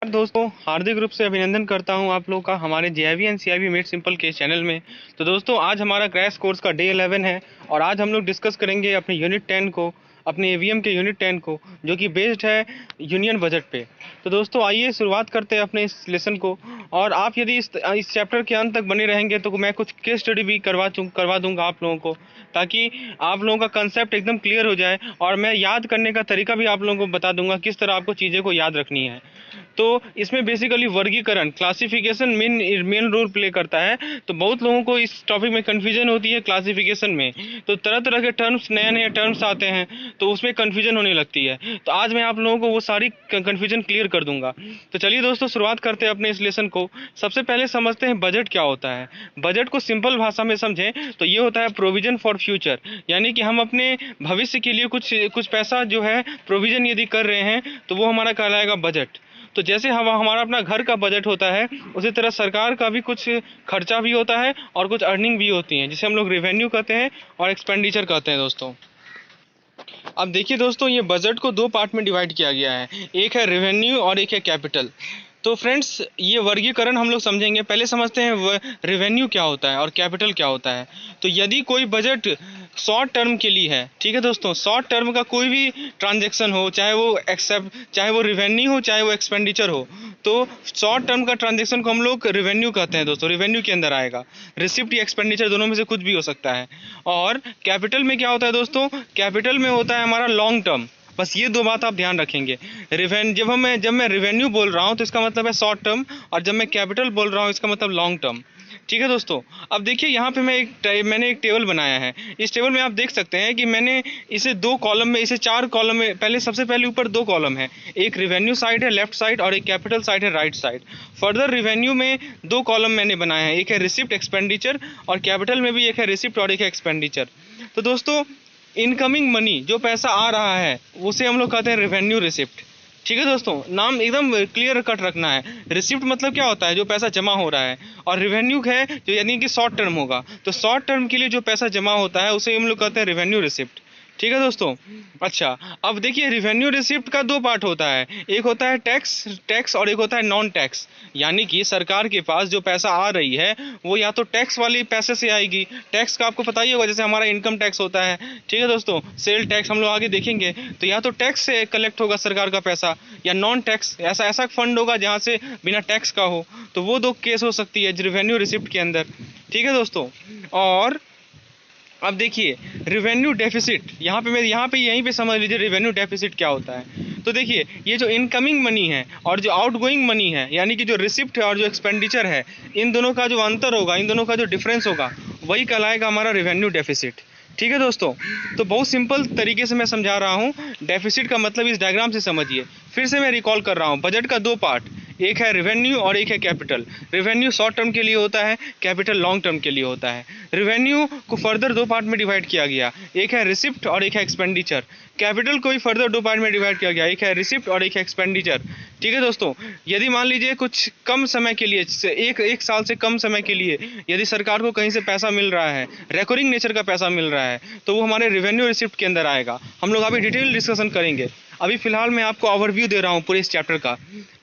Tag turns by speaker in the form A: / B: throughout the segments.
A: दोस्तों हार्दिक रूप से अभिनंदन करता हूं आप लोग का हमारे जेआईवी एंड सीआईवी मेड सिंपल के चैनल में। तो दोस्तों आज हमारा क्रैश कोर्स का डे 11 है और आज हम लोग डिस्कस करेंगे अपने यूनिट 10 को, अपने एवीएम के यूनिट 10 को, जो कि बेस्ड है यूनियन बजट पे। तो दोस्तों आइए शुरुआत करते हैं अपने इस लेसन को। और आप यदि इस चैप्टर के अंत तक बने रहेंगे तो मैं कुछ केस स्टडी भी करवा दूंगा आप लोगों को, ताकि आप लोगों का कंसेप्ट एकदम क्लियर हो जाए। और मैं याद करने का तरीका भी आप लोगों को बता दूंगा किस तरह आपको चीज़ें को याद रखनी है। तो इसमें बेसिकली वर्गीकरण, क्लासिफिकेशन मेन रोल प्ले करता है। तो बहुत लोगों को इस टॉपिक में कन्फ्यूजन होती है क्लासिफिकेशन में। तो तरह तरह के टर्म्स, नए नए टर्म्स आते हैं तो उसमें कन्फ्यूजन होने लगती है। तो आज मैं आप लोगों को वो सारी कन्फ्यूजन क्लियर कर दूंगा। तो चलिए दोस्तों शुरुआत करते हैं अपने इस लेसन को। सबसे पहले समझते हैं बजट क्या होता है। बजट को सिंपल भाषा में समझें तो ये होता है प्रोविजन फॉर फ्यूचर, यानी कि हम अपने भविष्य के लिए कुछ पैसा जो है प्रोविजन यदि कर रहे हैं तो वो हमारा कहलाएगा बजट। तो जैसे हमारा अपना घर का बजट होता है, उसी तरह सरकार का भी कुछ खर्चा भी होता है और कुछ अर्निंग भी होती हैं, जिसे हम लोग रेवेन्यू कहते हैं और एक्सपेंडिचर कहते हैं दोस्तों। अब देखिए दोस्तों, ये बजट को दो पार्ट में डिवाइड किया गया है, एक है रेवेन्यू और एक है कैपिटल। तो फ्रेंड्स ये वर्गीकरण हम लोग समझेंगे। पहले समझते हैं रेवेन्यू क्या होता है और कैपिटल क्या होता है। तो यदि कोई बजट शॉर्ट टर्म के लिए है, ठीक है दोस्तों, शॉर्ट टर्म का कोई भी ट्रांजैक्शन हो, चाहे वो रेवेन्यू हो चाहे वो एक्सपेंडिचर हो, तो शॉर्ट टर्म का ट्रांजैक्शन को हम लोग रेवेन्यू कहते हैं दोस्तों। रेवेन्यू के अंदर आएगा, रिसिप्ट या एक्सपेंडिचर दोनों में से कुछ भी हो सकता है। और कैपिटल में क्या होता है दोस्तों, कैपिटल में होता है हमारा लॉन्ग टर्म। बस ये दो बात आप ध्यान रखेंगे। जब मैं रेवेन्यू बोल रहा हूँ तो इसका मतलब है शॉर्ट टर्म, और जब मैं कैपिटल बोल रहा हूँ इसका मतलब लॉन्ग टर्म। ठीक है दोस्तों। अब देखिए यहाँ पे मैंने एक टेबल बनाया है। इस टेबल में आप देख सकते हैं कि मैंने इसे दो कॉलम में, इसे चार कॉलम में, सबसे पहले ऊपर दो कॉलम है, एक रेवेन्यू साइड है लेफ्ट साइड और एक कैपिटल साइड है राइट साइड। फर्दर रेवेन्यू में दो कॉलम मैंने बनाए हैं, एक है रिसिप्ट एक्सपेंडिचर, और कैपिटल में भी एक है रिसिप्ट और एक है एक्सपेंडिचर। तो दोस्तों इनकमिंग मनी, जो पैसा आ रहा है, उसे हम लोग कहते हैं रेवेन्यू रिसिप्ट। ठीक है दोस्तों, नाम एकदम क्लियर कट रखना है। रिसिप्ट मतलब क्या होता है, जो पैसा जमा हो रहा है, और रेवेन्यू है जो यानी कि शॉर्ट टर्म होगा। तो शॉर्ट टर्म के लिए जो पैसा जमा होता है उसे हम लोग कहते हैं रेवेन्यू रिसिप्ट। ठीक है दोस्तों। अच्छा, अब देखिए रेवेन्यू रिसिप्ट का दो पार्ट होता है, एक होता है टैक्स और एक होता है नॉन टैक्स। यानी कि सरकार के पास जो पैसा आ रही है वो या तो टैक्स वाली पैसे से आएगी। टैक्स का आपको पता ही होगा, जैसे हमारा इनकम टैक्स होता है, ठीक है दोस्तों, सेल टैक्स हम लोग आगे देखेंगे। तो या तो टैक्स से कलेक्ट होगा सरकार का पैसा, या नॉन टैक्स, ऐसा फंड होगा जहाँ से बिना टैक्स का हो। तो वो दो केस हो सकती है रेवेन्यू रिसिप्ट के अंदर। ठीक है दोस्तों। और अब देखिए रेवेन्यू डेफिसिट, यहाँ पे यहीं पे समझ लीजिए रेवेन्यू डेफिसिट क्या होता है। तो देखिए ये जो इनकमिंग मनी है और जो आउटगोइंग मनी है, यानी कि जो रिसिप्ट है और जो एक्सपेंडिचर है, इन दोनों का जो अंतर होगा, इन दोनों का जो डिफरेंस होगा, वही कहलाएगा हमारा रेवेन्यू डेफिसिट। ठीक है दोस्तों। तो बहुत सिंपल तरीके से मैं समझा रहा हूँ। डेफिसिट का मतलब इस डायग्राम से समझिए। फिर से मैं रिकॉल कर रहा हूँ, बजट का दो पार्ट, एक है रेवेन्यू और एक है कैपिटल। रेवेन्यू शॉर्ट टर्म के लिए होता है, कैपिटल लॉन्ग टर्म के लिए होता है। रेवेन्यू को फर्दर दो पार्ट में डिवाइड किया गया, एक है रिसिप्ट और एक है एक्सपेंडिचर। कैपिटल को भी फर्दर दो पार्ट में डिवाइड किया गया, एक है रिसिप्ट और एक है एक्सपेंडिचर। ठीक है दोस्तों। यदि मान लीजिए कुछ कम समय के लिए, एक साल से कम समय के लिए यदि सरकार को कहीं से पैसा मिल रहा है, रेकरिंग नेचर का पैसा मिल रहा है, तो वो हमारे रेवेन्यू रिसिप्ट के अंदर आएगा। हम लोग अभी डिटेल डिस्कशन करेंगे। अभी फिलहाल मैं आपको ओवरव्यू दे रहा हूँ पूरे इस चैप्टर का।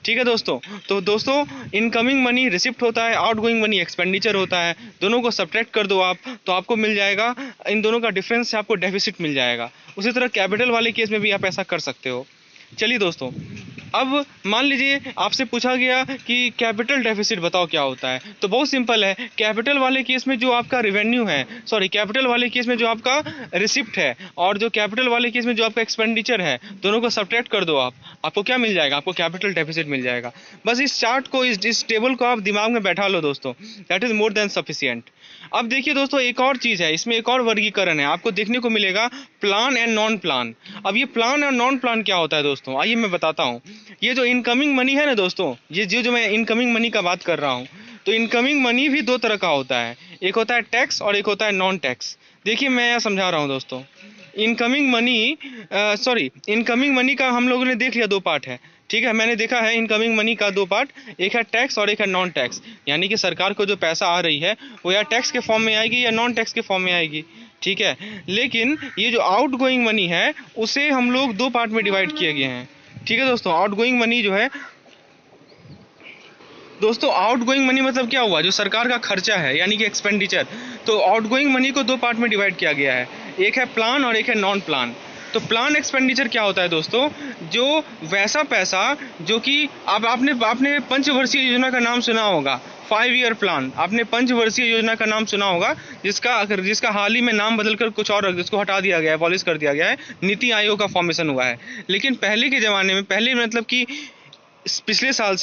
A: ठीक है दोस्तों। तो दोस्तों इनकमिंग मनी रिसिप्ट होता है, आउटगोइंग मनी एक्सपेंडिचर होता है। दोनों को सब्ट्रैक्ट कर दो आप, तो आपको मिल जाएगा, इन दोनों का डिफरेंस से आपको डेफिसिट मिल जाएगा। उसी तरह कैपिटल वाले केस में भी आप ऐसा कर सकते हो। चलिए दोस्तों, अब मान लीजिए आपसे पूछा गया कि कैपिटल डेफिसिट बताओ क्या होता है। तो बहुत सिंपल है, कैपिटल वाले केस में जो आपका रेवेन्यू है, कैपिटल वाले केस में जो आपका रिसिप्ट है, और जो कैपिटल वाले केस में जो आपका एक्सपेंडिचर है, दोनों को सब्ट्रैक्ट कर दो आप, आपको क्या मिल जाएगा, आपको कैपिटल डेफिसिट मिल जाएगा। बस इस चार्ट को, इस टेबल को आप दिमाग में बैठा लो दोस्तों, that is more than sufficient. अब देखिए दोस्तों, एक और चीज़ है, इसमें एक और वर्गीकरण है, आपको देखने को मिलेगा प्लान एंड नॉन प्लान। अब ये प्लान और नॉन प्लान क्या होता है दोस्तों, आइए मैं बताता हूँ। ये जो इनकमिंग मनी है ना दोस्तों, ये जो मैं इनकमिंग मनी का बात कर रहा हूँ, तो इनकमिंग मनी भी दो तरह का होता है, एक होता है टैक्स और एक होता है नॉन टैक्स। देखिए मैं यहाँ समझा रहा हूँ दोस्तों। इनकमिंग मनी का हम लोगों ने देख लिया, दो पार्ट है। ठीक है, मैंने देखा है इनकमिंग मनी का दो पार्ट, एक है टैक्स और एक है नॉन टैक्स। यानी कि सरकार को जो पैसा आ रही है वो या टैक्स के फॉर्म में आएगी या नॉन टैक्स के फॉर्म में आएगी। ठीक है, लेकिन ये जो आउट गोइंग मनी है उसे हम लोग दो पार्ट में डिवाइड किए गए हैं। ठीक है दोस्तों, आउट गोइंग मनी जो है दोस्तों आउट गोइंग मनी मतलब क्या हुआ, जो सरकार का खर्चा है यानी कि एक्सपेंडिचर। तो आउट गोइंग मनी को दो पार्ट में डिवाइड किया गया है, एक है प्लान और एक है नॉन प्लान। तो प्लान एक्सपेंडिचर क्या होता है दोस्तों, जो वैसा पैसा जो कि आपने आपने पंचवर्षीय योजना का नाम सुना होगा, 5 ईयर प्लान। आपने पंचवर्षीय योजना का नाम सुना होगा, जिसका हाल ही में नाम बदलकर कुछ और जिसको हटा दिया गया है, पॉलिश कर दिया गया है, नीति आयोग का फॉर्मेशन हुआ है। लेकिन पहले के ज़माने में, पहले मतलब कि पिछले साल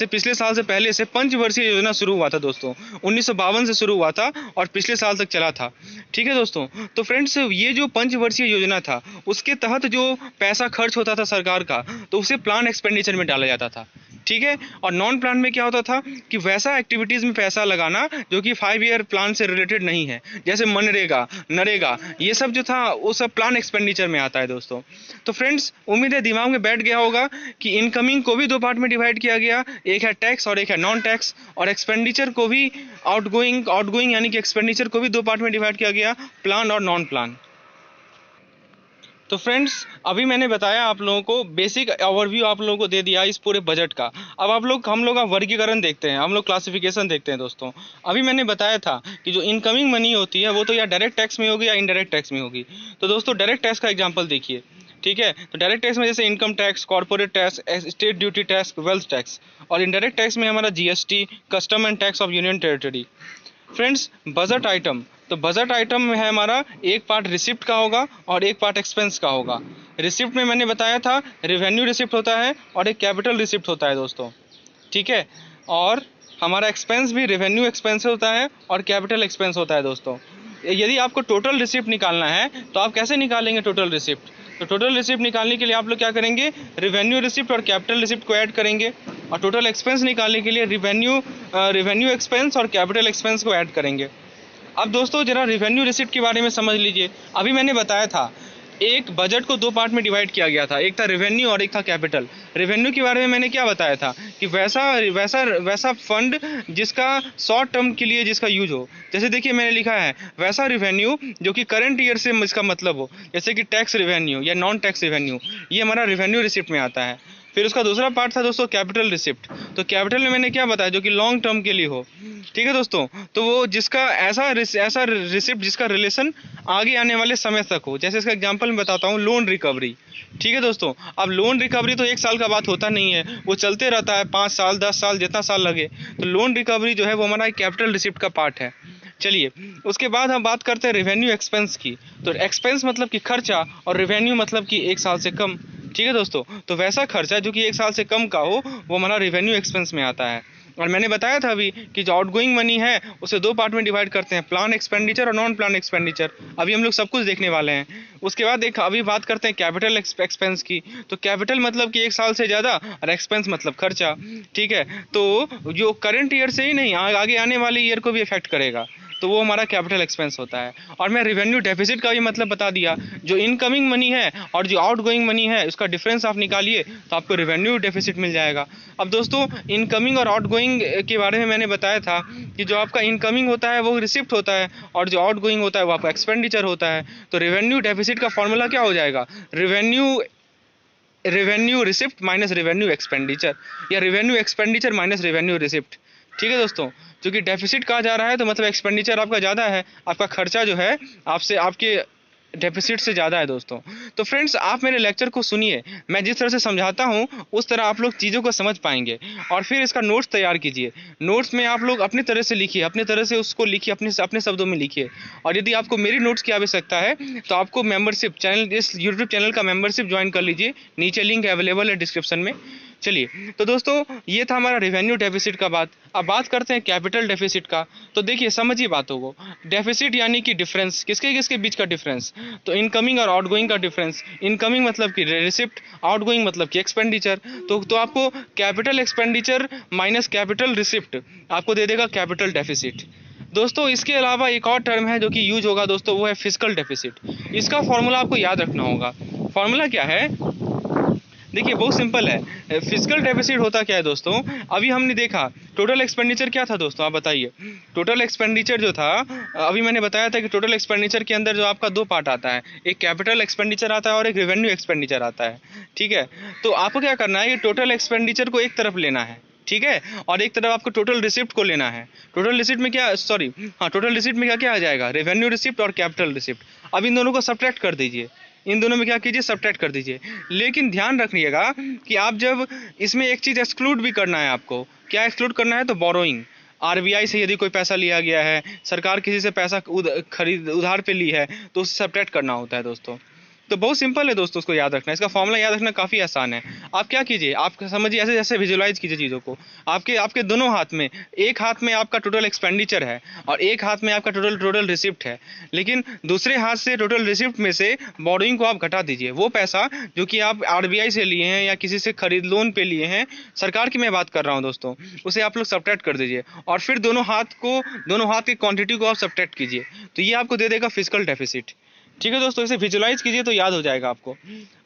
A: से पहले से पंचवर्षीय योजना शुरू हुआ था दोस्तों। 1952 से शुरू हुआ था और पिछले साल तक चला था। ठीक है दोस्तों, तो फ्रेंड्स ये जो पंचवर्षीय योजना था उसके तहत जो पैसा खर्च होता था सरकार का, तो उसे प्लान एक्सपेंडिचर में डाला जाता था। ठीक है, और नॉन प्लान में क्या होता था कि वैसा एक्टिविटीज़ में पैसा लगाना जो कि 5 ईयर प्लान से रिलेटेड नहीं है, जैसे मनरेगा, नरेगा, ये सब जो था वो सब प्लान एक्सपेंडिचर में आता है दोस्तों। तो फ्रेंड्स उम्मीद है दिमाग में बैठ गया होगा कि इनकमिंग को भी दो पार्ट में डिवाइड किया गया, एक है टैक्स और एक है नॉन टैक्स, और एक्सपेंडिचर को भी आउटगोइंग यानी कि एक्सपेंडिचर को भी दो पार्ट में डिवाइड किया गया, प्लान और नॉन प्लान। तो फ्रेंड्स अभी मैंने बताया आप लोगों को, बेसिक ओवरव्यू आप लोगों को दे दिया इस पूरे बजट का। अब हम लोग वर्गीकरण देखते हैं, हम लोग क्लासिफिकेशन देखते हैं दोस्तों। अभी मैंने बताया था कि जो इनकमिंग मनी होती है वो तो या डायरेक्ट टैक्स में होगी या इनडायरेक्ट टैक्स में होगी। तो दोस्तों डायरेक्ट टैक्स का एग्जाम्पल देखिए। ठीक है, तो डायरेक्ट टैक्स में जैसे income tax, corporate tax, state duty tax, wealth tax, और इनडायरेक्ट टैक्स में हमारा GST, custom and tax of union territory. Friends budget item, तो बजट आइटम में है हमारा एक पार्ट रिसिप्ट का होगा और एक पार्ट एक्सपेंस का होगा। रिसिप्ट में मैंने बताया था रेवेन्यू रिसिप्ट होता है और एक कैपिटल रिसिप्ट होता है दोस्तों। ठीक है, और हमारा एक्सपेंस भी रेवेन्यू एक्सपेंस होता है और कैपिटल एक्सपेंस होता है दोस्तों। यदि आपको टोटल रिसिप्ट निकालना है तो आप कैसे निकालेंगे टोटल रिसिप्ट, तो टोटल रिसिप्ट निकालने के लिए आप लोग क्या करेंगे, रेवेन्यू रिसिप्ट और कैपिटल रिसिप्ट को ऐड करेंगे, और टोटल एक्सपेंस निकालने के लिए रेवेन्यू एक्सपेंस और कैपिटल एक्सपेंस को ऐड करेंगे। अब दोस्तों जरा रेवेन्यू रिसिप्ट के बारे में समझ लीजिए। अभी मैंने बताया था एक बजट को दो पार्ट में डिवाइड किया गया था, एक था रेवेन्यू और एक था कैपिटल। रेवेन्यू के बारे में मैंने क्या बताया था कि वैसा फंड जिसका शॉर्ट टर्म के लिए जिसका यूज हो। जैसे देखिए मैंने लिखा है वैसा रेवेन्यू जो कि करंट ईयर से इसका मतलब हो, जैसे कि टैक्स रेवेन्यू या नॉन टैक्स रेवेन्यू, ये हमारा रेवेन्यू रिसिप्ट में आता है। फिर उसका दूसरा पार्ट था दोस्तों कैपिटल रिसिप्ट। तो कैपिटल में मैंने क्या बताया, जो कि लॉन्ग टर्म के लिए हो। ठीक है दोस्तों, तो वो जिसका ऐसा रिसिप्ट जिसका रिलेशन आगे आने वाले समय तक हो। जैसे इसका एग्जांपल मैं बताता हूँ, लोन रिकवरी। ठीक है दोस्तों, अब लोन रिकवरी तो एक साल का बात होता नहीं है, वो चलते रहता है 5 साल 10 साल जितना साल लगे। तो लोन रिकवरी जो है वो हमारा कैपिटल रिसिप्ट का पार्ट है। चलिए उसके बाद हम बात करते हैं रेवेन्यू एक्सपेंस की। तो एक्सपेंस मतलब कि खर्चा और रेवेन्यू मतलब कि एक साल से कम। ठीक है दोस्तों, तो वैसा खर्चा जो कि एक साल से कम का हो वो हमारा रेवेन्यू एक्सपेंस में आता है। और मैंने बताया था अभी कि जो आउटगोइंग मनी है उसे दो पार्ट में डिवाइड करते हैं, प्लान एक्सपेंडिचर और नॉन प्लान एक्सपेंडिचर। अभी हम लोग सब कुछ देखने वाले हैं। उसके बाद अभी बात करते हैं कैपिटल एक्सपेंस की। तो कैपिटल मतलब कि एक साल से ज़्यादा और एक्सपेंस मतलब खर्चा। ठीक है, तो जो करंट ईयर से ही नहीं आगे आने वाले ईयर को भी इफेक्ट करेगा, तो वो हमारा कैपिटल एक्सपेंस होता है। और मैं रेवेन्यू डेफिसिट का भी मतलब बता दिया, जो इनकमिंग मनी है और जो आउटगोइंग मनी है उसका डिफरेंस आप निकालिए तो आपको रेवेन्यू डेफिसिट मिल जाएगा। अब दोस्तों इनकमिंग और आउटगोइंग के बारे में मैंने बताया था कि जो आपका इनकमिंग होता है वो रिसिप्ट होता है और जो आउटगोइंग होता है वो आपका एक्सपेंडिचर होता है। तो रेवेन्यू डेफिसिट का फॉर्मूला क्या हो जाएगा, revenue receipt minus revenue expenditure, या revenue expenditure minus revenue receipt. ठीक है दोस्तों, क्योंकि डेफिसिट कहा जा रहा है तो मतलब एक्सपेंडिचर आपका ज़्यादा है, आपका खर्चा जो है आपके डेफिसिट से ज़्यादा है दोस्तों। तो फ्रेंड्स आप मेरे लेक्चर को सुनिए, मैं जिस तरह से समझाता हूँ उस तरह आप लोग चीज़ों को समझ पाएंगे, और फिर इसका नोट्स तैयार कीजिए। नोट्स में आप लोग अपनी तरह से लिखिए, अपनी तरह से उसको लिखिए, अपने शब्दों में लिखिए। और यदि आपको मेरी नोट्स की आवश्यकता है तो आपको मेंबरशिप चैनल, इस यूट्यूब चैनल का मेंबरशिप ज्वाइन कर लीजिए, नीचे लिंक अवेलेबल है डिस्क्रिप्शन में। चलिए, तो दोस्तों ये था हमारा रेवेन्यू डेफिसिट का बात। अब बात करते हैं कैपिटल डेफिसिट का। तो देखिए समझिए बातों को, डेफिसिट यानी कि डिफरेंस, किसके बीच का डिफरेंस, तो इनकमिंग और आउटगोइंग का डिफरेंस। इनकमिंग मतलब कि रिसिप्ट, आउटगोइंग मतलब कि एक्सपेंडिचर। तो आपको capital expenditure minus capital receipt आपको दे देगा कैपिटल डेफिसिट। दोस्तों इसके अलावा एक और टर्म है जो कि यूज होगा दोस्तों, वो है फिस्कल डेफिसिट। इसका फॉर्मूला आपको याद रखना होगा। फॉर्मूला क्या है, देखिए बहुत सिंपल है। फिस्कल डेफिसिट होता क्या है दोस्तों, अभी हमने देखा टोटल एक्सपेंडिचर क्या था दोस्तों, आप बताइए। टोटल एक्सपेंडिचर जो था, अभी मैंने बताया था कि टोटल एक्सपेंडिचर के अंदर जो आपका दो पार्ट आता है, एक कैपिटल एक्सपेंडिचर आता है और एक रेवेन्यू एक्सपेंडिचर आता है। ठीक है, तो आपको क्या करना है, ये टोटल एक्सपेंडिचर को एक तरफ लेना है। ठीक है। और एक तरफ आपको टोटल रिसिप्ट को लेना है। टोटल रिसिप्ट में क्या, सॉरी हाँ, टोटल रिसिप्ट में क्या क्या आ जाएगा, रेवेन्यू रिसिप्ट और कैपिटल रिसिप्ट। अब इन दोनों को सब्ट्रैक्ट कर दीजिए, इन दोनों में क्या कीजिए, सब्ट्रैक्ट कर दीजिए। लेकिन ध्यान रखिएगा कि आप जब इसमें एक चीज़ एक्सक्लूड भी करना है आपको। क्या एक्सक्लूड करना है, तो बोरोइंग। आरबीआई से यदि कोई पैसा लिया गया है, सरकार किसी से पैसा उधार पे ली है, तो उससे सब्ट्रैक्ट करना होता है दोस्तों। तो बहुत सिंपल है दोस्तों, उसको याद रखना, इसका फॉर्मूला याद रखना काफ़ी आसान है। आप क्या कीजिए, आप समझिए ऐसे जैसे विजुलाइज कीजिए चीज़ों को। आपके आपके दोनों हाथ में, एक हाथ में आपका टोटल एक्सपेंडिचर है और एक हाथ में आपका टोटल रिसिप्ट है। लेकिन दूसरे हाथ से टोटल रिसिप्ट में से बोरोइंग को आप घटा दीजिए। वो पैसा जो कि आप आरबीआई से लिए हैं या किसी से खरीद लोन पे लिए हैं, सरकार की मैं बात कर रहा हूँ दोस्तों, उसे आप लोग सब्ट्रैक्ट कर दीजिए। और फिर दोनों हाथ की क्वांटिटी को आप सब्ट्रैक्ट कीजिए, तो ये आपको दे देगा फिस्कल डेफिसिट। ठीक है दोस्तों, इसे विजुलाइज कीजिए तो याद हो जाएगा आपको।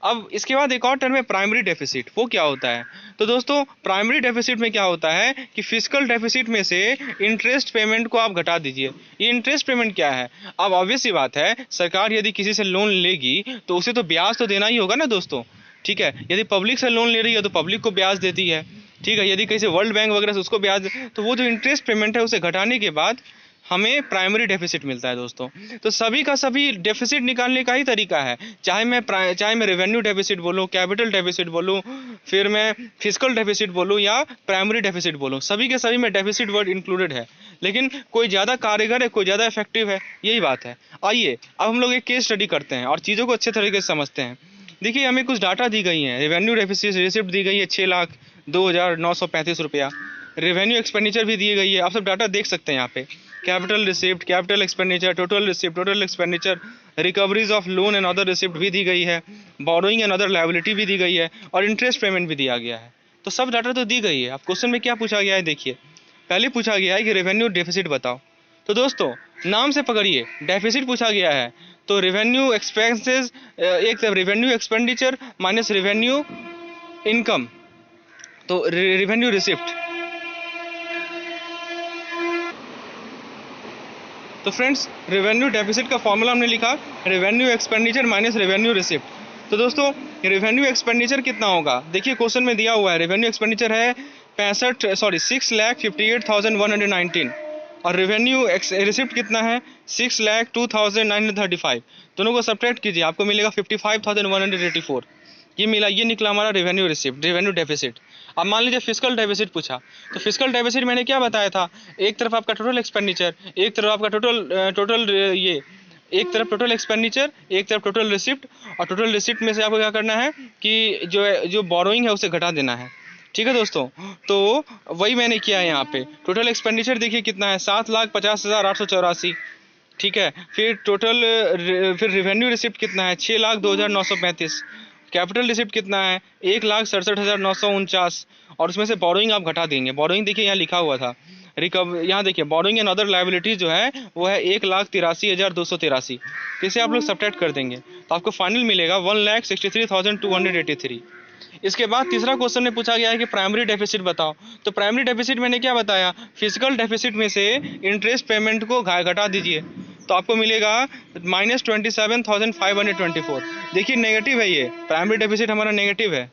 A: अब इसके बाद एक और टर्म है प्राइमरी डेफिसिट। वो क्या होता है, तो दोस्तों प्राइमरी डेफिसिट में क्या होता है कि फिस्कल डेफिसिट में से इंटरेस्ट पेमेंट को आप घटा दीजिए। ये इंटरेस्ट पेमेंट क्या है, अब ऑब्वियस सी बात है, सरकार यदि किसी से लोन लेगी तो उसे तो ब्याज तो देना ही होगा ना दोस्तों। ठीक है, यदि पब्लिक से लोन ले रही है तो पब्लिक को ब्याज देती है। ठीक है, यदि कहीं से वर्ल्ड बैंक वगैरह से उसको ब्याज, तो वो जो इंटरेस्ट पेमेंट है उसे घटाने के बाद हमें प्राइमरी डेफिसिट मिलता है दोस्तों। तो सभी का सभी डेफिसिट निकालने का ही तरीका है, चाहे मैं रेवेन्यू डेफिसिट बोलूँ, कैपिटल डेफिसिट बोलूँ, फिर मैं फिस्कल डेफिसिट बोलूँ या प्राइमरी डेफिसिट बोलूँ, सभी के सभी में डेफिसिट वर्ड इंक्लूडेड है। लेकिन कोई ज़्यादा कारगर है, कोई ज़्यादा इफेक्टिव है, यही बात है। आइए अब हम लोग एक केस स्टडी करते हैं और चीज़ों को अच्छे तरीके से समझते हैं। देखिए, हमें कुछ डाटा दी गई हैं। रेवेन्यू डेफिसिट रिसिप्ट दी गई है 6,02,935 रुपया। रेवेन्यू एक्सपेंडिचर भी दी गई है, आप सब डाटा देख सकते हैं यहाँ पे। Capital receipt, capital expenditure, total receipt, total expenditure, recoveries of loan and other receipt भी दी गई है, बोरोइंग एंड अदर लायबिलिटी भी दी गई है और इंटरेस्ट पेमेंट भी दिया गया है। तो सब डाटा तो दी गई है। अब क्वेश्चन में क्या पूछा गया है, देखिए पहले पूछा गया है कि रेवेन्यू डेफिसिट बताओ। तो दोस्तों नाम से पकड़िए, डेफिसिट पूछा गया है तो रेवेन्यू एक्सपेंसेस, एक revenue expenditure minus revenue income, तो रेवेन्यू रिसिप्ट। तो फ्रेंड्स, रेवेन्यू डेफिसिट का फॉर्मूला हमने लिखा, revenue expenditure minus revenue receipt. तो दोस्तों रेवेन्यू एक्सपेंडिचर कितना होगा, देखिए क्वेश्चन में दिया हुआ है। रेवेन्यू एक्सपेंडिचर है 6,58,119 और रेवेन्यू रिसिप्ट कितना है 6,02,935। दोनों को सब्ट्रैक्ट कीजिए, आपको मिलेगा 55,184। ये मिला, ये निकला हमारा रेवेन्यू रिसिप्ट, रेवेन्यू डेफिसिट। अब मान लीजिए फिस्कल डेफिसिट पूछा, तो फिस्कल डेफिसिट मैंने क्या बताया था, एक तरफ आपका टोटल एक्सपेंडिचर, एक तरफ आपका एक तरफ टोटल एक्सपेंडिचर, एक तरफ टोटल रिसिप्ट। और टोटल रिसिप्ट में से आपको क्या करना है कि जो बोरोइंग है उसे घटा देना है। ठीक है दोस्तों, तो वही मैंने किया है यहाँ पे। टोटल एक्सपेंडिचर देखिए कितना है, 7,50,884। ठीक है, फिर फिर रेवेन्यू रिसिप्ट कितना है 6,02,935। कैपिटल रिसिप्ट कितना है 1,67,949 और उसमें से बोरोइंग आप घटा देंगे। बोरोइंग देखिए यहाँ लिखा हुआ था, यहाँ देखिए बोरोइंग एंड अदर लायबिलिटीज जो है वो है 1,83,283। तो इसे आप लोग सब्ट्रैक्ट कर देंगे तो आपको फाइनल मिलेगा 1,63,283। इसके बाद तीसरा क्वेश्चन में पूछा गया है कि प्राइमरी डेफिसिट बताओ। तो प्राइमरी डेफिसिट मैंने क्या बताया, फिजिकल डेफिसिट में से इंटरेस्ट पेमेंट को घटा दीजिए, तो आपको मिलेगा -27,524। देखिए नेगेटिव है, ये प्राइमरी डेफिसिट हमारा नेगेटिव है।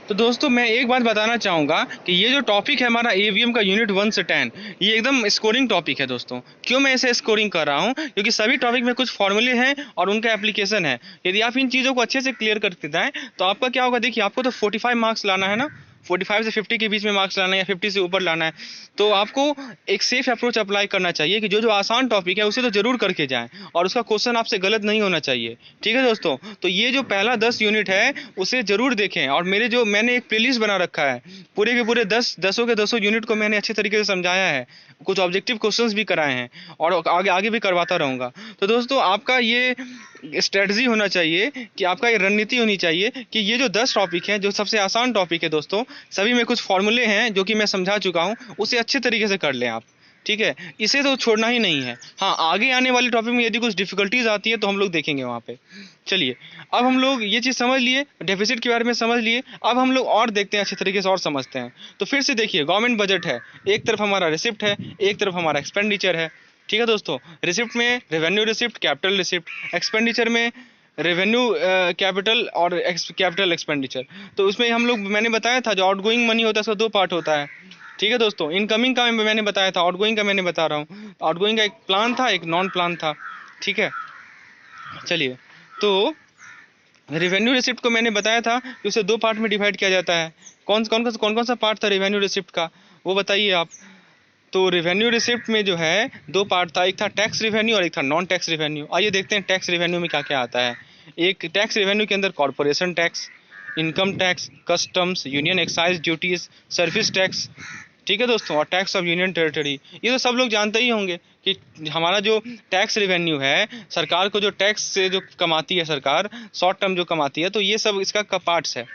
A: तो दोस्तों मैं एक बात बताना चाहूँगा कि ये जो टॉपिक है हमारा एवीएम का यूनिट 1 से 10, ये एकदम स्कोरिंग टॉपिक है दोस्तों। क्यों मैं इसे स्कोरिंग कर रहा हूँ, क्योंकि सभी टॉपिक में कुछ फॉर्मूले हैं और उनका एप्लीकेशन है। यदि आप इन चीज़ों को अच्छे से क्लियर करते जाएँ तो आपका क्या होगा, देखिए आपको तो 45 मार्क्स लाना है ना, 45 से 50 के बीच में मार्क्स लाना है या 50 से ऊपर लाना है। तो आपको एक सेफ अप्रोच अप्लाई करना चाहिए कि जो आसान टॉपिक है उसे तो जरूर करके जाएं और उसका क्वेश्चन आपसे गलत नहीं होना चाहिए। ठीक है दोस्तों, तो ये जो पहला 10 यूनिट है उसे जरूर देखें। और मैंने एक प्लेलिस्ट बना रखा है, पूरे के पूरे 10 यूनिट को मैंने अच्छे तरीके से समझाया है, कुछ ऑब्जेक्टिव क्वेश्चंस भी कराए हैं और आगे भी करवाता रहूँगा। तो दोस्तों आपका ये स्ट्रेटजी होना चाहिए कि आपका ये रणनीति होनी चाहिए कि ये जो 10 टॉपिक हैं, जो सबसे आसान टॉपिक है दोस्तों, सभी में कुछ फॉर्मूले हैं जो कि मैं समझा चुका हूँ, उसे अच्छे तरीके से कर लें आप। ठीक है, इसे तो छोड़ना ही नहीं है। हाँ, आगे आने वाले टॉपिक में यदि कुछ डिफिकल्टीज आती है तो हम लोग देखेंगे वहाँ पे। चलिए, अब हम लोग ये चीज़ समझ लिए, डेफिसिट के बारे में समझ लिए, अब हम लोग और देखते हैं अच्छे तरीके से और समझते हैं। तो फिर से देखिए, गवर्नमेंट बजट है, एक तरफ हमारा रिसिप्ट है, एक तरफ हमारा एक्सपेंडिचर है। ठीक है दोस्तों, रिसिप्ट में revenue receipt, capital receipt, expenditure में रेवेन्यू कैपिटल और कैपिटल एक्सपेंडिचर। तो उसमें हम लोग, मैंने बताया था जो आउटगोइंग मनी होता है उसका दो पार्ट होता है, ठीक है दोस्तों। इनकमिंग का मैंने बताया था, आउटगोइंग का मैंने बता रहा हूँ। आउटगोइंग का एक प्लान था, एक नॉन प्लान था, ठीक है। चलिए, तो रेवेन्यू रिसिप्ट को मैंने बताया था कि उसे दो पार्ट में डिवाइड किया जाता है। कौन कौन सा पार्ट था रेवेन्यू रिसिप्ट का, वो बताइए आप। तो रेवेन्यू रिसिप्ट में जो है दो पार्ट था, एक था टैक्स रेवेन्यू और एक था नॉन टैक्स रेवेन्यू। आइए देखते हैं टैक्स रेवेन्यू में क्या क्या आता है। एक टैक्स रेवेन्यू के अंदर corporation tax, income tax, customs, union excise duties, service tax, ठीक है दोस्तों, और टैक्स ऑफ यूनियन टेरिटरी। ये तो सब लोग जानते ही होंगे कि हमारा जो टैक्स रेवेन्यू है, सरकार को जो टैक्स से जो कमाती है सरकार, शॉर्ट टर्म जो कमाती है, तो ये सब इसका पार्ट्स है।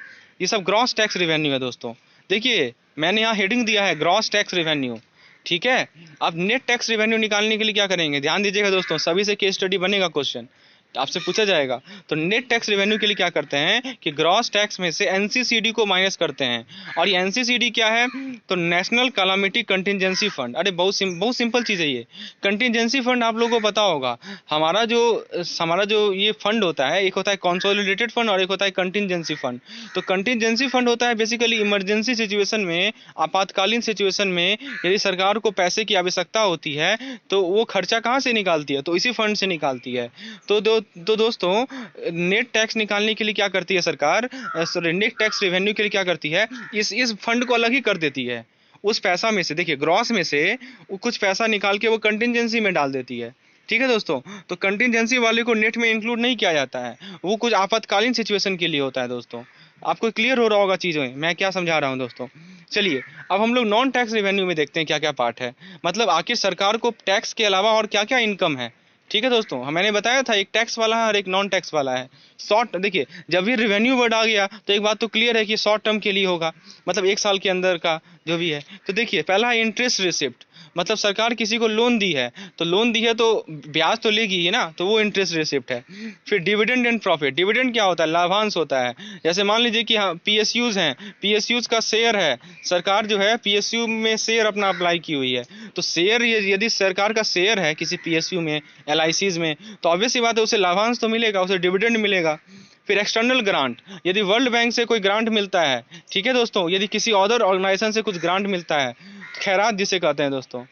A: ये सब ग्रॉस टैक्स रेवेन्यू है दोस्तों। देखिए, मैंने यहाँ हेडिंग दिया है ग्रॉस टैक्स रेवेन्यू, ठीक है। अब नेट टैक्स रेवेन्यू निकालने के लिए क्या करेंगे, ध्यान दीजिएगा दोस्तों, सभी से केस स्टडी बनेगा, क्वेश्चन आपसे पूछा जाएगा। तो नेट टैक्स रेवेन्यू के लिए क्या करते हैं कि ग्रॉस टैक्स में से एनसीसीडी को माइनस करते हैं। और ये एनसीसीडी क्या है, तो नेशनल कैलामिटी कंटिजेंसी फंड। अरे बहुत सिंपल चीज़ है ये। कंटिजेंसी फंड आप लोगों को पता होगा, हमारा जो ये फंड होता है, एक होता है कंसोलिडेटेड फंड और एक होता है कंटिजेंसी फंड। तो कंटिजेंसी फंड होता है बेसिकली इमरजेंसी सिचुएशन में, आपातकालीन सिचुएशन में यदि सरकार को पैसे की आवश्यकता होती है तो वो खर्चा कहाँ से निकालती है, तो इसी फंड से निकालती है। तो दोस्तों, नेट टैक्स निकालने के लिए क्या करती है सरकार, सॉरी, नेट टैक्स रेवेन्यू के लिए क्या करती है, इस फंड को अलग ही कर देती है। उस पैसा में से, देखिए, ग्रॉस में से कुछ पैसा निकाल के वो कंटिजेंसी में डाल देती है, ठीक है दोस्तों। तो कंटिजेंसी वाले को नेट में इंक्लूड नहीं किया जाता है, वो कुछ आपातकालीन सिचुएशन के लिए होता है दोस्तों। आपको क्लियर हो रहा होगा चीज़ें मैं क्या समझा रहा हूँ दोस्तों। चलिए, अब हम लोग नॉन टैक्स रेवेन्यू में देखते हैं क्या क्या पार्ट है, मतलब आखिर सरकार को टैक्स के अलावा और क्या क्या इनकम है, ठीक है दोस्तों। मैंने बताया था एक टैक्स वाला है और एक नॉन टैक्स वाला है। शॉर्ट, देखिए, जब भी रेवेन्यू वर्ड आ गया तो एक बात तो क्लियर है कि शॉर्ट टर्म के लिए होगा, मतलब एक साल के अंदर का जो भी है। तो देखिए, पहला है इंटरेस्ट रिसिप्ट, मतलब सरकार किसी को लोन दी है, तो लोन दी है तो ब्याज तो लेगी ही ना, तो वो इंटरेस्ट रिसिप्ट है। फिर डिविडेंड एंड प्रॉफिट। डिविडेंड क्या होता है, लाभांश होता है। जैसे मान लीजिए कि हाँ, पीएसयूज हैं, पीएसयूज का शेयर है, सरकार जो है पीएसयू में शेयर अपना अप्लाई की हुई है। तो शेयर, यदि सरकार का शेयर है किसी पीएसयू में, एलआईसीज में, तो ऑब्वियस सी बात है उसे लाभांश तो मिलेगा, उसे डिविडेंड मिलेगा। फिर एक्सटर्नल ग्रांट, यदि वर्ल्ड बैंक से कोई ग्रांट मिलता है, ठीक है दोस्तों, यदि किसी अदर ऑर्गेनाइजेशन से कुछ ग्रांट मिलता है, खैरात जिसे कहते हैं दोस्तों,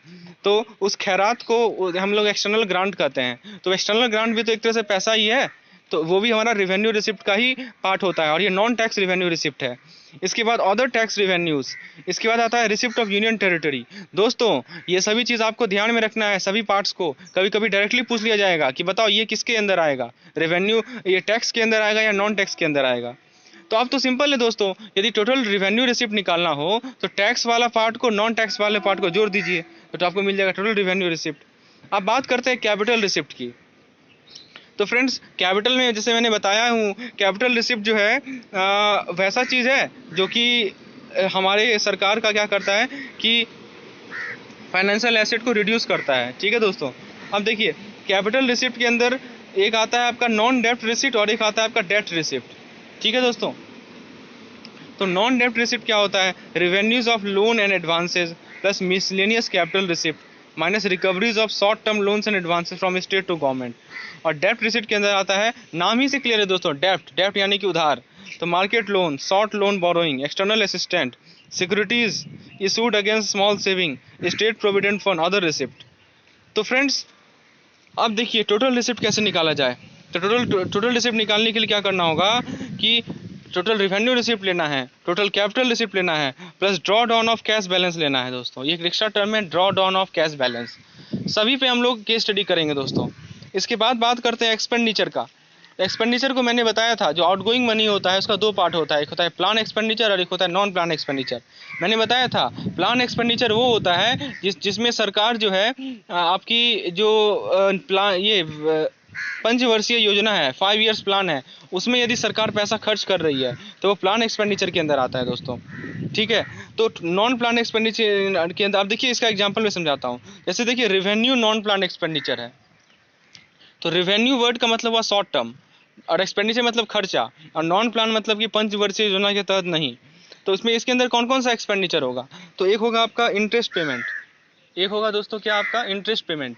A: तो उस खैरात को हम लोग एक्सटर्नल ग्रांट कहते हैं। तो एक्सटर्नल ग्रांट भी तो एक तरह से पैसा ही है, तो वो भी हमारा रेवेन्यू रिसिप्ट का ही पार्ट होता है, और ये नॉन टैक्स रेवेन्यू रिसिप्ट है। इसके बाद अदर टैक्स रेवेन्यूज, इसके बाद आता है रिसिप्ट ऑफ यूनियन टेरिटरी। दोस्तों, ये सभी चीज़ आपको ध्यान में रखना है, सभी पार्ट्स को। कभी कभी डायरेक्टली पूछ लिया जाएगा कि बताओ ये किसके अंदर आएगा, रेवेन्यू, ये टैक्स के अंदर आएगा या नॉन टैक्स के अंदर आएगा। तो अब तो सिंपल है दोस्तों, यदि टोटल रेवेन्यू रिसिप्ट निकालना हो तो टैक्स वाला पार्ट को नॉन टैक्स वाले पार्ट को जोड़ दीजिए, तो आपको मिल जाएगा टोटल रेवेन्यू रिसिप्ट। अब बात करते हैं कैपिटल रिसिप्ट की। तो फ्रेंड्स, कैपिटल में जैसे मैंने बताया हूँ, कैपिटल रिसिप्ट जो है वैसा चीज़ है जो कि हमारे सरकार का क्या करता है कि फाइनेंशियल एसेट को रिड्यूस करता है, ठीक है दोस्तों। अब देखिए, कैपिटल रिसिप्ट के अंदर एक आता है आपका नॉन डेप्ट रिसिप्ट और एक आता है आपका डेप्ट रिसिप्ट, ठीक है दोस्तों। तो नॉन डेप्ट रिसिप्ट क्या होता है, revenues of loan and advances plus miscellaneous capital receipt minus recoveries of short term loans and advances from state to government. और डेप्ट रिसिप्ट के अंदर आता है, नाम ही से क्लियर है दोस्तों, डेप्ट यानी कि उधार। तो market loan, short loan borrowing, external assistant, securities issued against small saving, state provident fund, other receipt. तो फ्रेंड्स, अब देखिए टोटल रिसिप्ट कैसे निकाला जाए। तो टोटल रिसिप्ट निकालने के लिए क्या करना होगा कि टोटल रेवेन्यू रिसिप्ट लेना है, टोटल कैपिटल रिसिप्ट लेना है, plus draw down of cash balance लेना है दोस्तों। ये एक एक्स्ट्रा टर्म है, draw down of cash balance. सभी पे हम लोग केस स्टडी करेंगे दोस्तों। इसके बाद बात करते हैं एक्सपेंडिचर का। एक्सपेंडिचर को मैंने बताया था, जो आउटगोइंग मनी होता है उसका दो पार्ट होता है, एक होता है प्लान एक्सपेंडिचर और एक होता है नॉन प्लान एक्सपेंडिचर। मैंने बताया था प्लान एक्सपेंडिचर वो होता है जिसमें सरकार जो है आपकी जो प्लान, ये पंचवर्षीय योजना है, 5 ईयर्स प्लान है, उसमें यदि सरकार पैसा खर्च कर रही है तो वो प्लान एक्सपेंडिचर के अंदर आता है दोस्तों, ठीक है। तो नॉन प्लान एक्सपेंडिचर के अंदर, अब देखिए इसका एग्जांपल मैं समझाता हूँ। जैसे देखिए, रेवेन्यू नॉन प्लान एक्सपेंडिचर है, तो रेवेन्यू वर्ड का मतलब हुआ शॉर्ट टर्म, और एक्सपेंडिचर मतलब खर्चा, और नॉन प्लान मतलब कि पंचवर्षीय योजना के तहत नहीं। तो इसमें इसके अंदर कौन कौन सा एक्सपेंडिचर होगा, तो एक होगा आपका इंटरेस्ट पेमेंट, एक होगा दोस्तों क्या आपका इंटरेस्ट पेमेंट।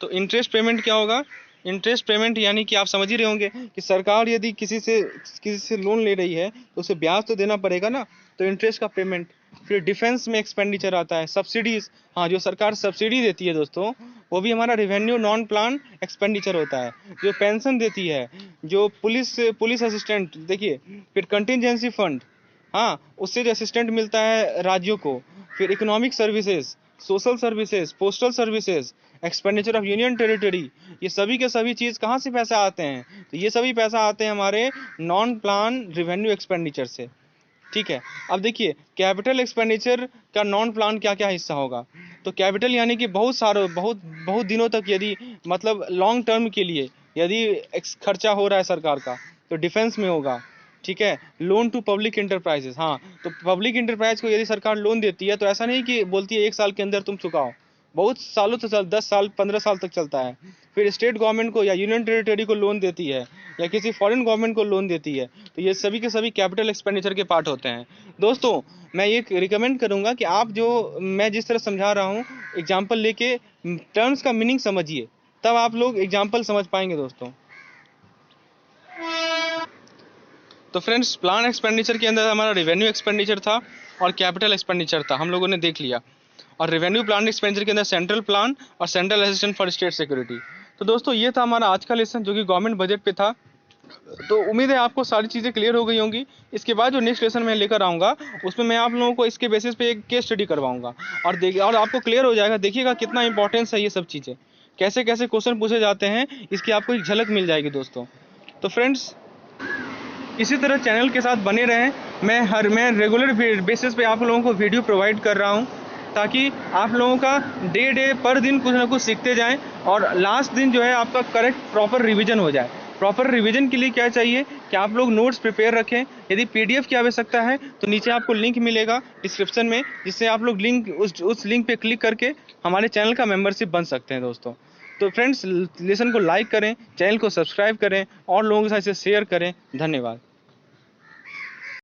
A: तो इंटरेस्ट पेमेंट क्या होगा, इंटरेस्ट पेमेंट यानी कि आप समझ ही रहे होंगे कि सरकार यदि किसी से लोन ले रही है तो उसे ब्याज तो देना पड़ेगा ना, तो इंटरेस्ट का पेमेंट। फिर डिफेंस में एक्सपेंडिचर आता है, सब्सिडीज, हाँ जो सरकार सब्सिडी देती है दोस्तों, वो भी हमारा रेवेन्यू नॉन प्लान एक्सपेंडिचर होता है। जो पेंशन देती है, जो पुलिस असिस्टेंट देखिए, फिर कंटिजेंसी फंड, हाँ उससे जो असिस्टेंट मिलता है राज्यों को, फिर economic services, social services, postal services, expenditure of union territory, ये सभी के सभी चीज़ कहाँ से पैसा आते हैं, तो ये सभी पैसा आते हैं हमारे नॉन प्लान रेवेन्यू एक्सपेंडिचर से। ठीक है, अब देखिए कैपिटल एक्सपेंडिचर का नॉन प्लान क्या क्या हिस्सा होगा। तो कैपिटल यानी कि बहुत बहुत दिनों तक, यदि मतलब लॉन्ग टर्म के लिए यदि खर्चा हो रहा है सरकार का, तो डिफेंस में होगा। ठीक है, लोन टू पब्लिक इंटरप्राइजेस, हाँ तो पब्लिक इंटरप्राइज को यदि सरकार लोन देती है तो ऐसा नहीं कि बोलती है 1 साल के अंदर तुम चुकाओ, बहुत सालों से 10 साल 15 साल तक चलता है। फिर स्टेट गवर्नमेंट को या यूनियन टेरिटरी को लोन देती है, या किसी फॉरेन गवर्नमेंट को लोन देती है, तो ये सभी के सभी कैपिटल एक्सपेंडिचर के पार्ट होते हैं। दोस्तों मैं ये रिकमेंड करूंगा कि आप जो मैं जिस तरह समझा रहा हूँ, एग्जाम्पल लेके टर्म्स का मीनिंग समझिए, तब आप लोग एग्जाम्पल समझ पाएंगे दोस्तों। तो फ्रेंड्स प्लान एक्सपेंडिचर के अंदर हमारा रेवेन्यू एक्सपेंडिचर था और कैपिटल एक्सपेंडिचर था, हम लोगों ने देख लिया। और रेवेन्यू प्लान एक्सपेंडिचर के अंदर सेंट्रल प्लान और central assistant for state security. तो दोस्तों ये था हमारा आज का लेसन जो कि गवर्नमेंट बजट पे था। तो उम्मीद है आपको सारी चीज़ें क्लियर हो गई होंगी। इसके बाद जो नेक्स्ट लेसन मैं लेकर आऊँगा उसमें मैं आप लोगों को इसके बेसिस पे एक केस स्टडी करवाऊँगा, और आपको क्लियर हो जाएगा। देखिएगा कितना इंपॉर्टेंस है ये सब चीज़ें, कैसे कैसे क्वेश्चन पूछे जाते हैं, इसकी आपको एक झलक मिल जाएगी दोस्तों। तो फ्रेंड्स इसी तरह चैनल के साथ बने रहें। मैं रेगुलर बेसिस पे आप लोगों को वीडियो प्रोवाइड कर रहा हूँ, ताकि आप लोगों का डे पर दिन कुछ ना कुछ सीखते जाएं, और लास्ट दिन जो है आपका करेक्ट प्रॉपर रिवीजन हो जाए। प्रॉपर रिवीजन के लिए क्या चाहिए कि आप लोग नोट्स प्रिपेयर रखें। यदि पीडीएफ की आवश्यकता है तो नीचे आपको लिंक मिलेगा डिस्क्रिप्शन में, जिससे आप लोग उस लिंक पे क्लिक करके हमारे चैनल का मेंबरशिप बन सकते हैं दोस्तों। तो फ्रेंड्स लेसन को लाइक करें, चैनल को सब्सक्राइब करें और लोगों के साथ इसे शेयर करें। धन्यवाद।